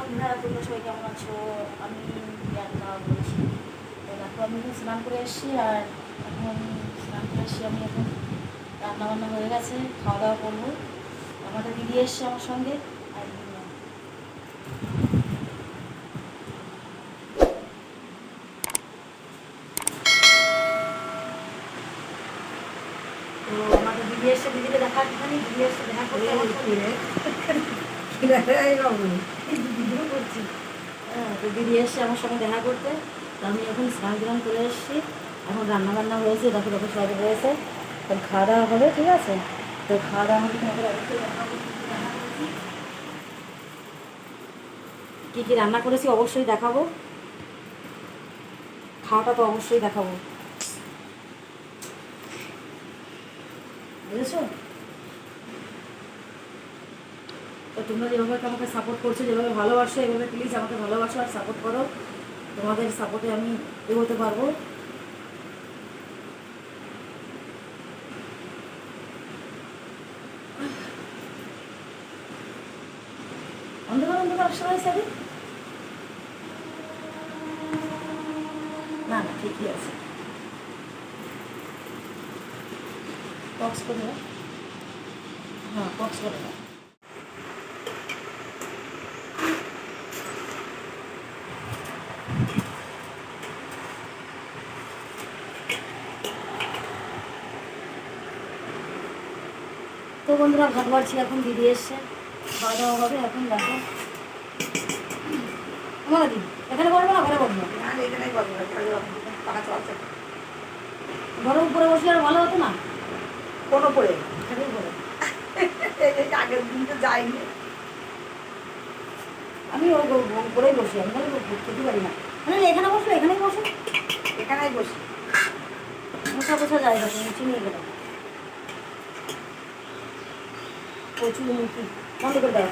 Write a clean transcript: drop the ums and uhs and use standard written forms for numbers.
বন্ধুরা, তোমরা সবাই কেমন আছো? আমি প্রিয়াঙ্কা বলছি। তো দেখো, আমি এখন স্নান করে এসেছি। আর এখন স্নান করে এসেছি, আমি এখন রান্নাবান্না হয়ে গেছে, খাওয়া দাওয়া করবো। আমাদের দিদি এসছে আমার সঙ্গে। আর তো আমাদের দিদি এসছে, দিদিকে দেখা একটুখানি। দিদি এসছে দেখা করতে আমার সঙ্গে। দিদিও করছি। হ্যাঁ, তো দিদি এসছে আমার সঙ্গে দেখা করতে। তো আমি এখন স্নান টান করে এসেছি। এখন রান্নাবান্না হয়েছে, দেখো দেখো সব রয়েছে। তো খাওয়া দাওয়া হবে, ঠিক আছে? তো খাওয়া দাওয়া হবে, তোমাদের অবশ্যই দেখাবো কী কী রান্না করেছি, অবশ্যই দেখাবো। খাওয়াটা তো অবশ্যই দেখাবো, বুঝেছো? তো তোমরা যেভাবে আমাকে সাপোর্ট করছো, যেভাবে ভালোবাসো, এভাবে প্লিজ আমাকে ভালোবাসো আর সাপোর্ট করো। তোমাদের সাপোর্টে আমি এগোতে পারবো। অন্ধকার অন্ধকার সময় সাথে না না, ঠিকই আছে। বক্স করে দাও। হ্যাঁ, বক্স করে দাও। তো বন্ধুরা, ভাত বাড়ছি, এখন দিদি এসছে, খাওয়া দাওয়া হবে। এখন দেখো আমার দিদি এখানে করবো না, ঘরে করবো? ঘরের উপরে বসলে আর ভালো হতো না? কোনো পড়ে ঘরের উপরে আগের দিন তো যাইনি। আমি ওই উপরেই বসি, আমি ঘরে খেতে পারি না। মানে এখানে বসলো, এখানেই বসো, এখানেই বসি। বসা বসা জায়গা তুমি নিচে নিয়ে গেলাম। প্রচুর মুখি বন্ধ করে দেওয়া।